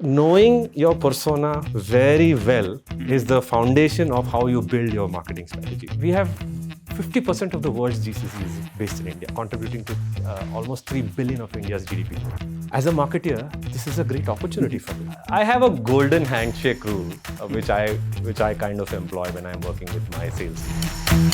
knowing your persona very well is the foundation of how you build your marketing strategy. We have 50% of the world's GCCs based in India, contributing to almost 3 billion of India's GDP. As a marketer, this is a great opportunity for me. I have a golden handshake rule, which I kind of employ when I'm working with my sales team.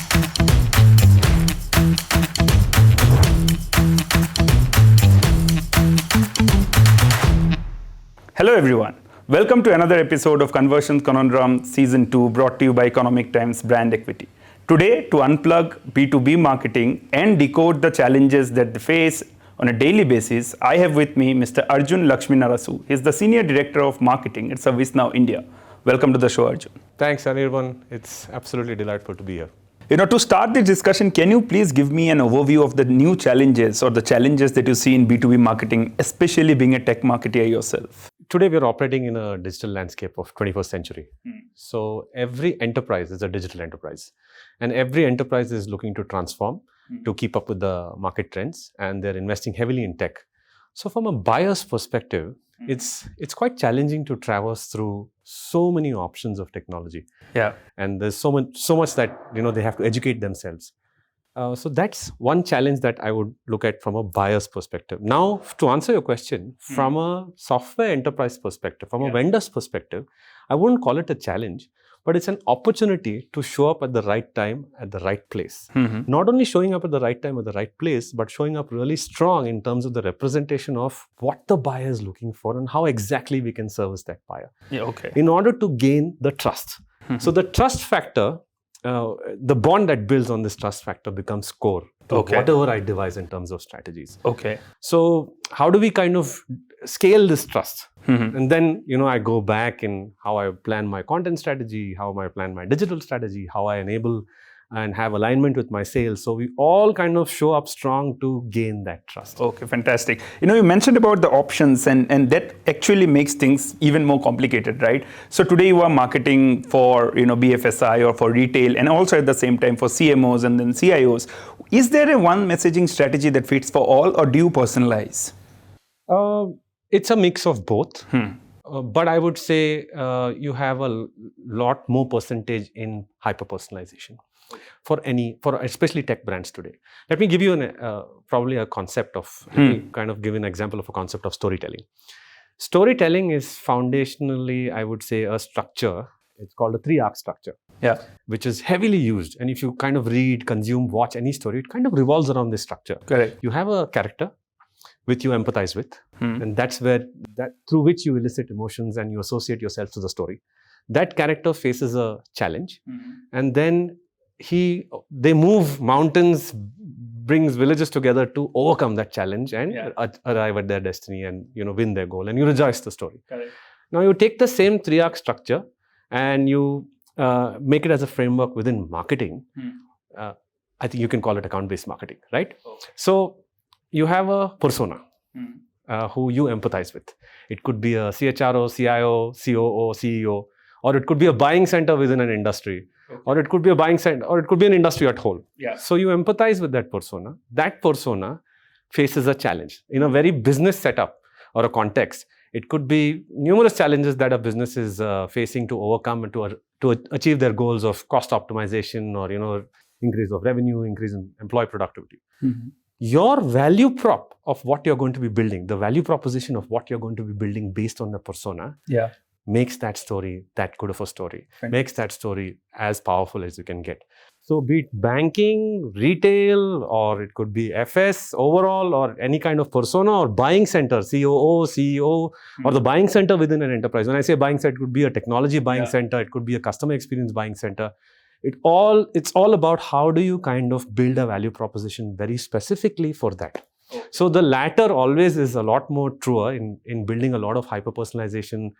Hello everyone, welcome to another episode of Conversion Conundrums Season 2 brought to you by Economic Times Brand Equity. Today, to unplug B2B marketing and decode the challenges that they face on a daily basis, I have with me Mr. Arjun Laxminarasu. He is the Senior Director of Marketing at ServiceNow India. Welcome to the show, Arjun. Thanks, Anirban. It's absolutely delightful to be here. To start the discussion, can you please give me an overview of the new challenges or the challenges that you see in B2B marketing, especially being a tech marketer yourself? Today, we're operating in a digital landscape of 21st century. So every enterprise is a digital enterprise. And every enterprise is looking to transform to keep up with the market trends. And they're investing heavily in tech. So from a buyer's perspective, it's quite challenging to traverse through so many options of technology. Yeah. And there's so much that they have to educate themselves. So that's one challenge that I would look at from a buyer's perspective. Now, to answer your question, from a software enterprise perspective, from a vendor's perspective, I wouldn't call it a challenge, but it's an opportunity to show up at the right time, at the right place. Not only showing up at the right time, at the right place, but showing up really strong in terms of the representation of what the buyer is looking for and how exactly we can service that buyer. Yeah, okay. In order to gain the trust. So the trust factor, the bond that builds on this trust factor becomes core to whatever I devise in terms of strategies. Okay. So how do we kind of scale this trust? And then, I go back in how I plan my content strategy, how I plan my digital strategy, how I enable and have alignment with my sales. So we all kind of show up strong to gain that trust. Okay, fantastic. You mentioned about the options and that actually makes things even more complicated, right? So today you are marketing for, BFSI or for retail and also at the same time for CMOs and then CIOs. Is there a one messaging strategy that fits for all or do you personalize? It's a mix of both. But I would say you have a lot more percentage in hyper-personalization for especially tech brands today. Let me give you probably a concept of, kind of give an example of a concept of storytelling. Storytelling is foundationally, I would say, a structure. It's called a 3-arc structure, which is heavily used. And if you kind of read, consume, watch any story, it kind of revolves around this structure. Correct. You have a character which you empathize with, and that's through which you elicit emotions and you associate yourself to the story. That character faces a challenge, and then they move mountains, brings villages together to overcome that challenge and arrive at their destiny and win their goal, and you rejoice the story. Correct. Now you take the same 3-arc structure and you make it as a framework within marketing. I think you can call it account-based marketing, right? Okay. So you have a persona who you empathize with. It could be a CHRO, CIO, COO, CEO, or it could be a buying center within an industry, or it could be a buying center, or it could be an industry at whole. Yeah. So you empathize with that persona. That persona faces a challenge in a very business setup or a context. It could be numerous challenges that a business is facing to overcome and to achieve their goals of cost optimization or increase of revenue, increase in employee productivity. Your value prop of what you're going to be building, the value proposition of what you're going to be building based on the persona, makes that story that good of a story, makes that story as powerful as you can get. So be it banking, retail, or it could be FS overall, or any kind of persona or buying center, COO, CEO, or the buying center within an enterprise. When I say buying center, it could be a technology buying center, it could be a customer experience buying center. It's all about how do you kind of build a value proposition very specifically for that. So the latter always is a lot more truer in building a lot of hyper-personalization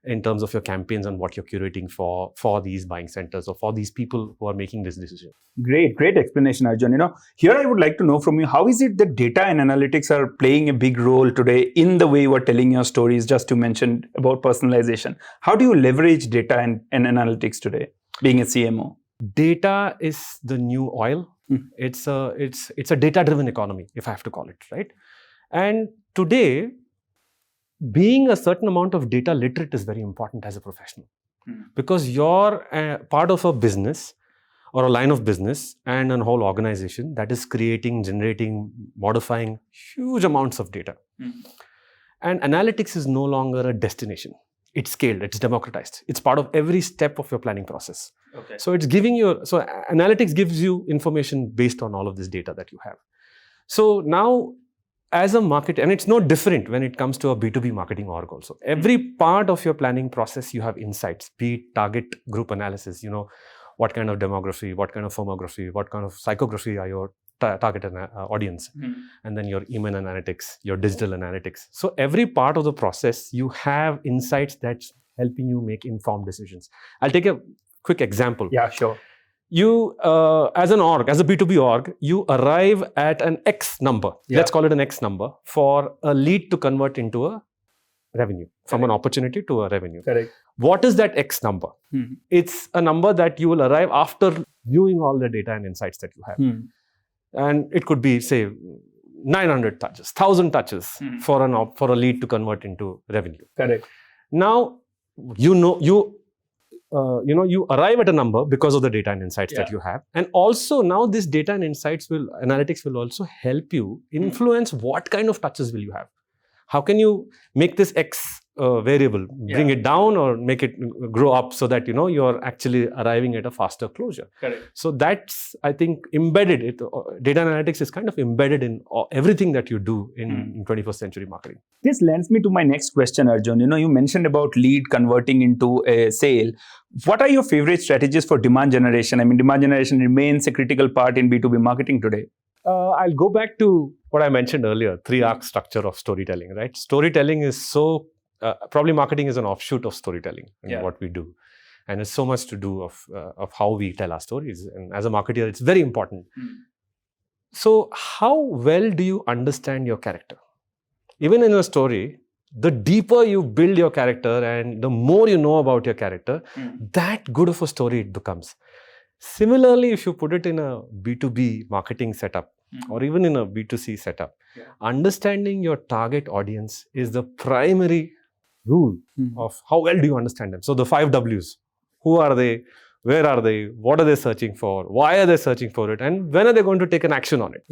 in terms of your campaigns and what you're curating for these buying centers or for these people who are making this decision. Great explanation, Arjun. Here I would like to know from you, how is it that data and analytics are playing a big role today in the way you are telling your stories, just to mention about personalization? How do you leverage data and analytics today, being a CMO? Data is the new oil. It's a data-driven economy, if I have to call it, right? And today, being a certain amount of data literate is very important as a professional, because you're part of a business or a line of business and a whole organization that is creating, generating, modifying huge amounts of data. And analytics is no longer a destination. It's scaled, it's democratized. It's part of every step of your planning process. Okay. So it's giving you, so analytics gives you information based on all of this data that you have. So now, as a market, and it's no different when it comes to a B2B marketing org also. Every part of your planning process, you have insights, be it target group analysis, what kind of demography, what kind of firmography, what kind of psychography are your target audience, and then your email analytics, your digital analytics. So every part of the process, you have insights that's helping you make informed decisions. I'll take a quick example. Yeah, sure. You, as an org, as a B2B org, you arrive at an X number. Yeah. Let's call it an X number for a lead to convert into a revenue, from an opportunity to a revenue. Correct. What is that X number? It's a number that you will arrive after viewing all the data and insights that you have. And it could be, say, 900 touches, 1,000 touches for a lead to convert into revenue. Correct. Now, you arrive at a number because of the data and insights that you have. And also now this data and analytics will also help you influence what kind of touches will you have. How can you make this X variable, bring it down or make it grow up so that, you're actually arriving at a faster closure. Correct. So that's, I think, embedded. Data analytics is kind of embedded in everything that you do in 21st century marketing. This lends me to my next question, Arjun. You mentioned about lead converting into a sale. What are your favorite strategies for demand generation? I mean, demand generation remains a critical part in B2B marketing today. I'll go back to what I mentioned earlier, 3-arc structure of storytelling, right? Storytelling is so, probably marketing is an offshoot of storytelling in what we do. And it's so much to do of how we tell our stories. And as a marketer, it's very important. So how well do you understand your character? Even in a story, the deeper you build your character and the more you know about your character, that good of a story it becomes. Similarly, if you put it in a B2B marketing setup or even in a B2C setup, understanding your target audience is the primary rule of how well do you understand them. So the 5 Ws, who are they, where are they, what are they searching for, why are they searching for it, and when are they going to take an action on it?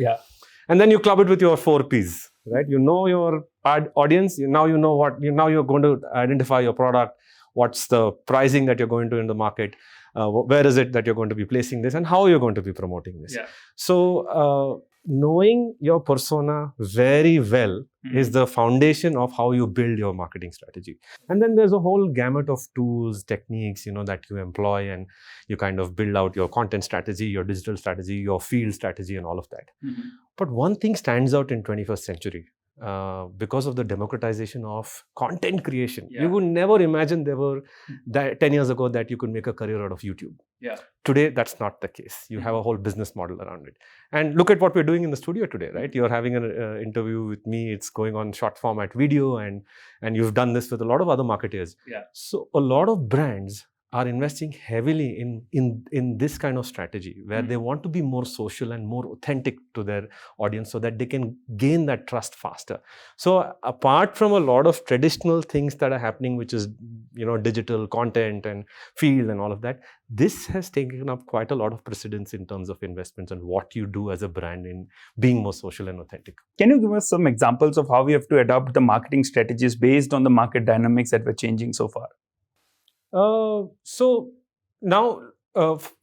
And then you club it with your 4 Ps, right? You know your audience, now you know now you're going to identify your product, what's the pricing that you're going to in the market, where is it that you're going to be placing this, and how you're going to be promoting this. So knowing your persona very well is the foundation of how you build your marketing strategy. And then there's a whole gamut of tools, techniques, that you employ, and you kind of build out your content strategy, your digital strategy, your field strategy, and all of that. But one thing stands out in 21st century. Because of the democratization of content creation. You would never imagine there were 10 years ago that you could make a career out of YouTube. Today, that's not the case. You have a whole business model around it. And look at what we're doing in the studio today, right? You're having an interview with me. It's going on short format video, and you've done this with a lot of other marketers. So a lot of brands are investing heavily in this kind of strategy where they want to be more social and more authentic to their audience so that they can gain that trust faster. So apart from a lot of traditional things that are happening, which is, digital content and field and all of that, this has taken up quite a lot of precedence in terms of investments and what you do as a brand in being more social and authentic. Can you give us some examples of how we have to adopt the marketing strategies based on the market dynamics that were changing so far? So now,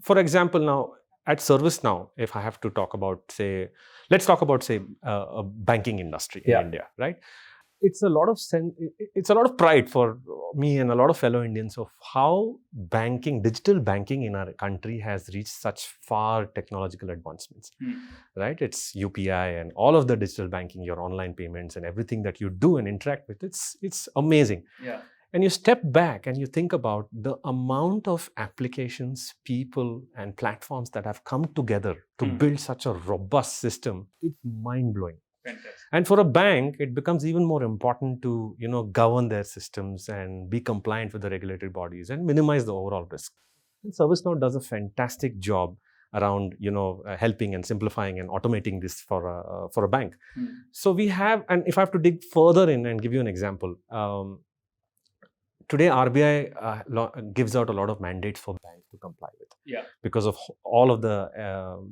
for example, now at ServiceNow, if I have to talk about, let's talk about, a banking industry in India, right? It's a lot of pride for me and a lot of fellow Indians of how digital banking in our country has reached such far technological advancements, right? It's UPI and all of the digital banking, your online payments and everything that you do and interact with, it's amazing. And you step back and you think about the amount of applications, people, and platforms that have come together to build such a robust system. It's mind-blowing. Fantastic. And for a bank, it becomes even more important to, govern their systems and be compliant with the regulatory bodies and minimize the overall risk. And ServiceNow does a fantastic job around helping and simplifying and automating this for a bank. So we have, and if I have to dig further in and give you an example, today RBI gives out a lot of mandates for banks to comply with, because of all of the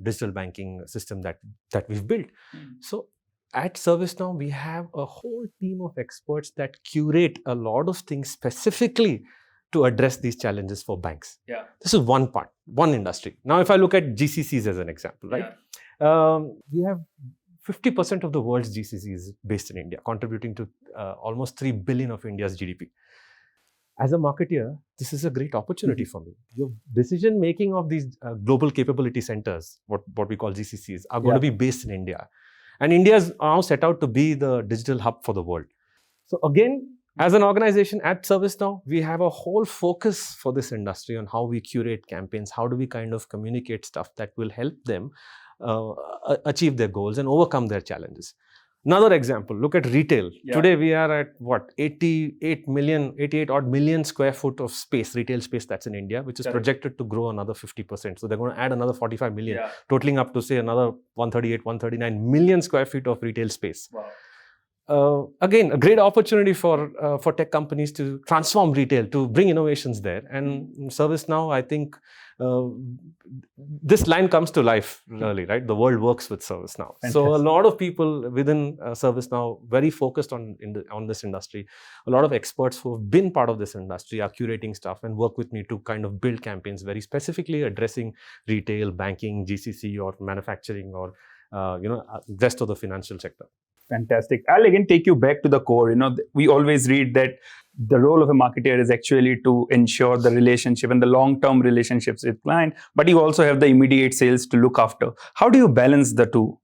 digital banking system that we've built. So at ServiceNow, we have a whole team of experts that curate a lot of things specifically to address these challenges for banks. This is one part, one industry. Now, if I look at GCCs as an example, right? We have 50% of the world's GCCs based in India, contributing to almost 3 billion of India's GDP. As a marketeer, this is a great opportunity for me. Your decision making of these global capability centers, what we call GCCs, are going to be based in India. And India is now set out to be the digital hub for the world. So again, as an organization at ServiceNow, we have a whole focus for this industry on how we curate campaigns, how do we kind of communicate stuff that will help them achieve their goals and overcome their challenges. Another example, look at retail. Today we are at what, 88 odd million square foot of space, retail space that's in India, which is projected to grow another 50%. So they're going to add another 45 million, totaling up to say another 138, 139 million square feet of retail space. Again, a great opportunity for tech companies to transform retail, to bring innovations there. And ServiceNow, I think this line comes to life really, right? The world works with ServiceNow. Fantastic. So a lot of people within ServiceNow very focused on this industry. A lot of experts who have been part of this industry are curating stuff and work with me to kind of build campaigns very specifically addressing retail, banking, GCC, or manufacturing, or rest of the financial sector. Fantastic. I'll again take you back to the core. We always read that the role of a marketer is actually to ensure the relationship and the long-term relationships with client, but you also have the immediate sales to look after. How do you balance the two?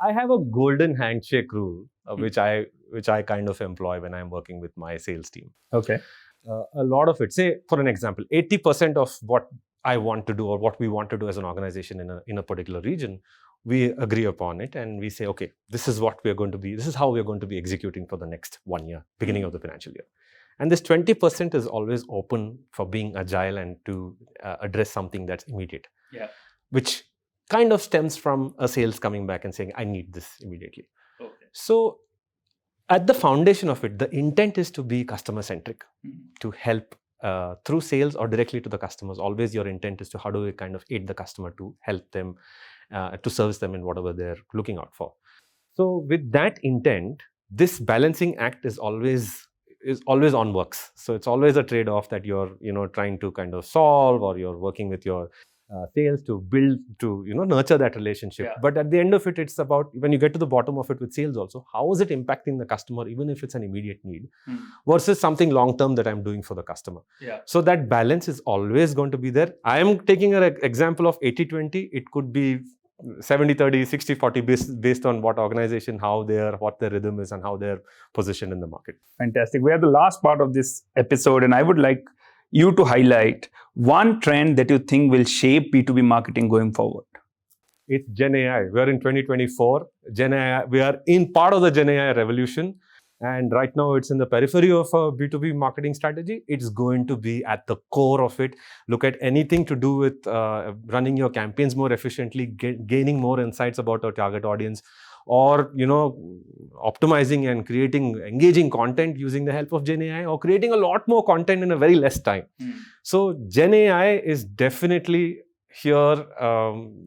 I have a golden handshake rule, which I kind of employ when I'm working with my sales team. Okay. A lot of it, say for an example, 80% of what I want to do or what we want to do as an organization in a particular region, we agree upon it and we say, okay, this is how we're going to be executing for the next 1 year, beginning of the financial year. And this 20% is always open for being agile and to address something that's immediate, which kind of stems from a sales coming back and saying, I need this immediately. Okay. So at the foundation of it, the intent is to be customer centric, to help through sales or directly to the customers. Always your intent is to how do we kind of aid the customer to help them, to service them in whatever they're looking out for. So with that intent, this balancing act is always on works. So it's always a trade-off that you're trying to kind of solve, or you're working with your sales to build, to nurture that relationship. But at the end of it, it's about, when you get to the bottom of it with sales also, how is it impacting the customer, even if it's an immediate need, versus something long-term that I'm doing for the customer. So that balance is always going to be there. I am taking an example of 80-20. It could be 70-30, 60-40 based on what organization, what their rhythm is and how they're positioned in the market. Fantastic. We are the last part of this episode, and I would like you to highlight one trend that you think will shape B2B marketing going forward. It's Gen AI. We're in 2024. Gen AI, we are in part of the Gen AI revolution. And right now it's in the periphery of a B2B marketing strategy. It's going to be at the core of it. Look at anything to do with running your campaigns more efficiently, gaining more insights about our target audience, or optimizing and creating engaging content using the help of Gen AI, or creating a lot more content in a very less time. So Gen AI is definitely here.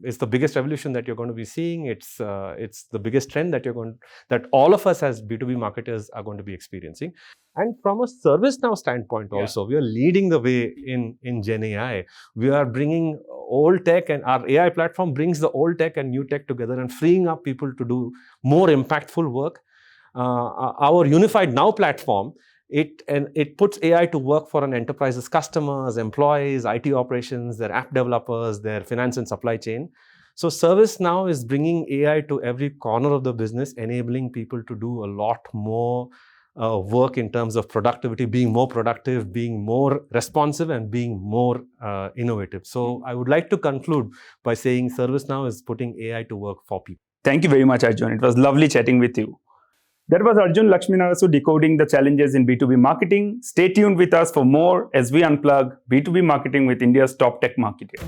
It's the biggest revolution that you're going to be seeing. It's the biggest trend that all of us as B2B marketers are going to be experiencing. And from a ServiceNow standpoint also, we are leading the way in Gen AI. We are bringing old tech, and our AI platform brings the old tech and new tech together and freeing up people to do more impactful work. Our Unified Now platform, it puts AI to work for an enterprise's customers, employees, IT operations, their app developers, their finance and supply chain. So ServiceNow is bringing AI to every corner of the business, enabling people to do a lot more work in terms of productivity, being more productive, being more responsive, and being more innovative. So I would like to conclude by saying ServiceNow is putting AI to work for people. Thank you very much, Arjun. It was lovely chatting with you. That was Arjun Laxminarasu decoding the challenges in B2B marketing. Stay tuned with us for more as we unplug B2B marketing with India's top tech marketers.